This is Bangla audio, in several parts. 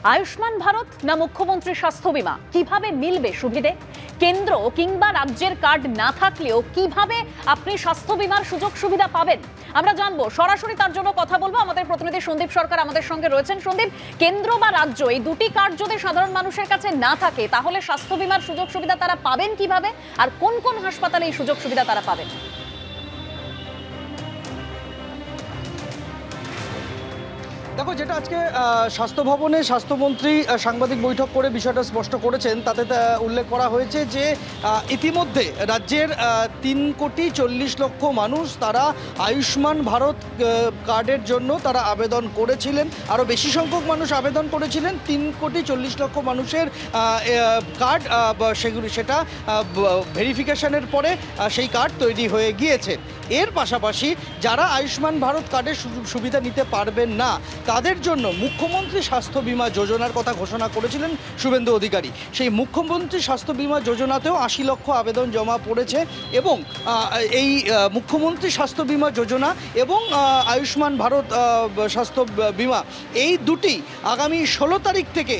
আয়ুষ্মান ভারত না মুখ্যমন্ত্রী স্বাস্থ্য বীমা, কিভাবে মিলবে সুবিধে? কেন্দ্র কিংবা রাজ্যের কার্ড না থাকলেও কিভাবে আপনি স্বাস্থ্য বীমার সুযোগ সুবিধা পাবেন আমরা জানবো। সরাসরি তার জন্য কথা বলবো, আমাদের প্রতিনিধি সন্দীপ সরকার আমাদের সঙ্গে রয়েছেন। সন্দীপ, কেন্দ্র বা রাজ্য এই দুটি কার্ড যদি সাধারণ মানুষের কাছে না থাকে তাহলে স্বাস্থ্য বীমার সুযোগ সুবিধা তারা পাবেন কিভাবে, আর কোন কোন হাসপাতালে এই সুযোগ সুবিধা তারা পাবেন? দেখো, যেটা আজকে স্বাস্থ্য ভবনে স্বাস্থ্যমন্ত্রী সাংবাদিক বৈঠক করে বিষয়টা স্পষ্ট করেছেন, তাতে উল্লেখ করা হয়েছে যে ইতিমধ্যে রাজ্যের 3,40,00,000 মানুষ তারা আয়ুষ্মান ভারত কার্ডের জন্য তারা আবেদন করেছিলেন। আরও বেশি সংখ্যক মানুষ আবেদন করেছিলেন। 3,40,00,000 মানুষের কার্ড সেটা ভেরিফিকেশনের পরে সেই কার্ড তৈরি হয়ে গিয়েছে। এর পাশাপাশি যারা আয়ুষ্মান ভারত কার্ডের সুবিধা নিতে পারবেন না তাদের জন্য মুখ্যমন্ত্রী স্বাস্থ্য বীমা যোজনার কথা ঘোষণা করেছিলেন শুভেন্দু অধিকারী। সেই মুখ্যমন্ত্রী স্বাস্থ্য বীমা যোজনাতেও 80 লক্ষ আবেদন জমা পড়েছে এবং এই মুখ্যমন্ত্রী স্বাস্থ্য বীমা যোজনা এবং আয়ুষ্মান ভারত স্বাস্থ্য বীমা এই দুটি আগামী 16 তারিখ থেকে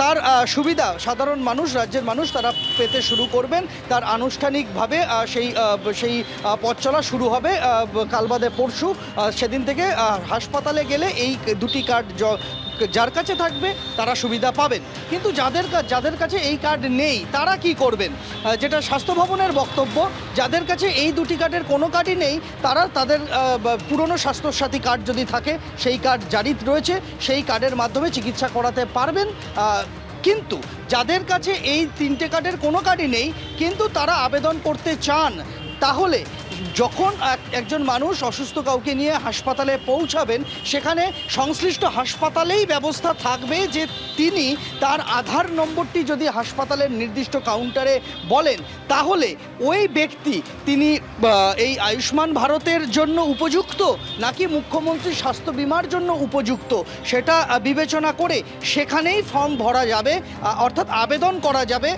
তার সুবিধা সাধারণ মানুষ, রাজ্যের মানুষ তারা পেতে শুরু করবেন। তার আনুষ্ঠানিকভাবে সেই পথ চলা শুরু হবে কাল বাদে পরশু। সেদিন থেকে হাসপাতালে গেলে এই দুটি কার্ড যার কাছে থাকবে তারা সুবিধা পাবেন। কিন্তু যাদের কাছে এই কার্ড নেই তারা কি করবেন? যেটা স্বাস্থ্য ভবনের বক্তব্য, যাদের কাছে এই দুটি কার্ডের কোনো কার্ডই নেই তারা তাদের পুরনো স্বাস্থ্যসাথী কার্ড যদি থাকে সেই কার্ড জারি রয়েছে, সেই কার্ডের মাধ্যমে চিকিৎসা করাতে পারবেন। কিন্তু যাদের কাছে এই 3টে কার্ডের কোনো কার্ডই নেই কিন্তু তারা আবেদন করতে চান, তাহলে যখন একজন মানুষ অসুস্থ কাউকে নিয়ে হাসপাতালে পৌঁছাবেন সেখানে সংশ্লিষ্ট হাসপাতালেই ব্যবস্থা থাকবে যে তিনি তার আধার নম্বরটি যদি হাসপাতালের নির্দিষ্ট কাউন্টারে বলেন তাহলে ওই ব্যক্তি তিনি এই আয়ুষ্মান ভারতের জন্য উপযুক্ত নাকি মুখ্যমন্ত্রী স্বাস্থ্য বীমার জন্য উপযুক্ত সেটা বিবেচনা করে সেখানেই ফর্ম ভরা যাবে, অর্থাৎ আবেদন করা যাবে।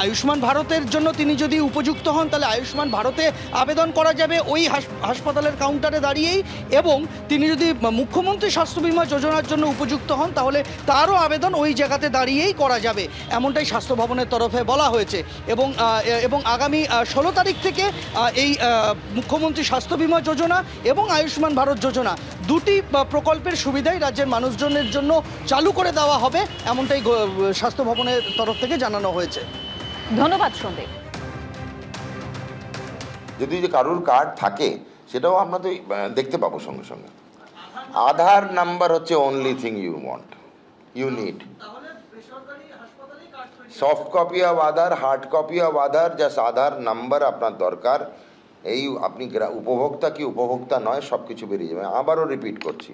আয়ুষ্মান ভারতের জন্য তিনি যদি উপযুক্ত হন তাহলে আয়ুষ্মান ভারতে আবেদন করা যাবে ওই হাসপাতালের কাউন্টারে দাঁড়িয়েই, এবং তিনি যদি মুখ্যমন্ত্রী স্বাস্থ্য বীমা যোজনার জন্য উপযুক্ত হন তাহলে তারও আবেদন ওই জায়গাতে দাঁড়িয়েই করা যাবে, এমনটাই স্বাস্থ্য ভবনের তরফে বলা হয়েছে। এবং আগামী 16 তারিখ থেকে এই মুখ্যমন্ত্রী স্বাস্থ্য বীমা যোজনা এবং আয়ুষ্মান ভারত যোজনা দুটি প্রকল্পের সুবিধাই রাজ্যের মানুষজনের জন্য চালু করে দেওয়া হবে, এমনটাই স্বাস্থ্য ভবনের তরফ থেকে জানানো হয়েছে। ধন্যবাদ সন্দীপ। যদি কারোর কার্ড থাকে সেটাও আমরা তো দেখতে পাবো সঙ্গে সঙ্গে। আধার নাম্বার হচ্ছে only thing you need. Soft copy of Aadhaar, hard copy of Aadhaar, just Aadhaar number আপনার দরকার। এই আপনি উপভোক্তা কি উপভোক্তা নয় সব কিছু বেরিয়ে যাবে। আবারও রিপিট করছি,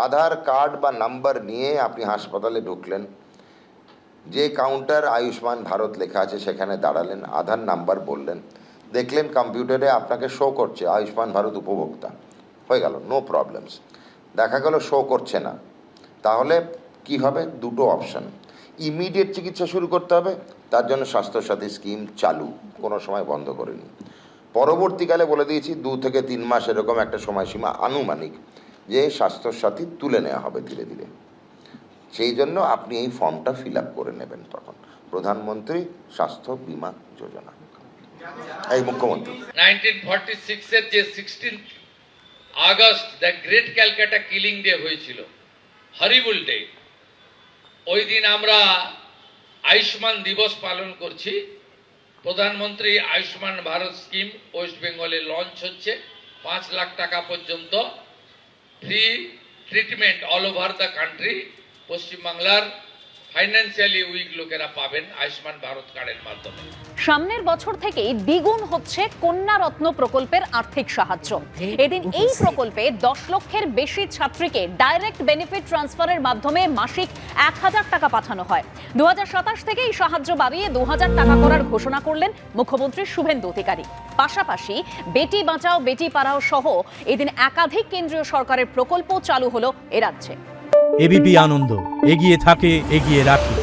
আধার কার্ড বা নাম্বার নিয়ে আপনি হাসপাতালে ঢুকলেন, যে কাউন্টার আয়ুষ্মান ভারত লেখা আছে সেখানে দাঁড়ালেন, আধার নাম্বার বললেন, দেখলেন কম্পিউটারে আপনাকে শো করছে আয়ুষ্মান ভারত উপভোক্তা, হয়ে গেল, নো প্রবলেমস। দেখা গেল শো করছে না, তাহলে কি হবে? দুটো অপশান, ইমিডিয়েট চিকিৎসা শুরু করতে হবে, তার জন্য স্বাস্থ্যসাথী স্কিম চালু, কোনো সময় বন্ধ করেনি। পরবর্তীকালে বলে দিয়েছি 2 থেকে 3 মাস এরকম একটা সময়সীমা আনুমানিক যে স্বাস্থ্যসাথী তুলে নেওয়া হবে ধীরে ধীরে। সেই জন্য আপনি এই ফর্মটা ফিল আপ করে নেবেন তখন, প্রধানমন্ত্রী স্বাস্থ্য বীমা যোজনা। এই মুখ্যমন্ত্রী 1946 এর যে 16 August the great Calcutta killing day হয়েছিল, হরিবল ডে, ওই দিন আমরা আয়ুষ্মান দিবস পালন করছি। প্রধানমন্ত্রী আয়ুষ্মান ভারত স্কিম ওয়েস্ট বেঙ্গলে লঞ্চ হচ্ছে। 5 লাখ টাকা পর্যন্ত free treatment all over the country পশ্চিমবাংলার ফাইন্যান্সিয়ালি উইক লোকেরা পাবেন আয়ুষ্মান ভারত কার্ডের মাধ্যমে। সামনের বছর থেকেই দ্বিগুণ হচ্ছে কন্যা রত্ন প্রকল্পের আর্থিক সাহায্য। এদিন এই প্রকল্পে 10 লক্ষের বেশি ছাত্রীকে ডাইরেক্ট বেনিফিট ট্রান্সফারের মাধ্যমে মাসিক 1000 টাকা পাঠানো হয়। 2027 থেকে এই সাহায্য বাড়িয়ে 2000 টাকা করার ঘোষণা করলেন মুখ্যমন্ত্রী শুভেন্দু অধিকারী। পাশাপাশি বেটি বাঁচাও বেটি পড়াও সহ এদিন একাধিক কেন্দ্রীয় সরকারের প্রকল্প চালু হলো এ রাজ্যে। এবিপি আনন্দ, এগিয়ে থাকে, এগিয়ে রাখে।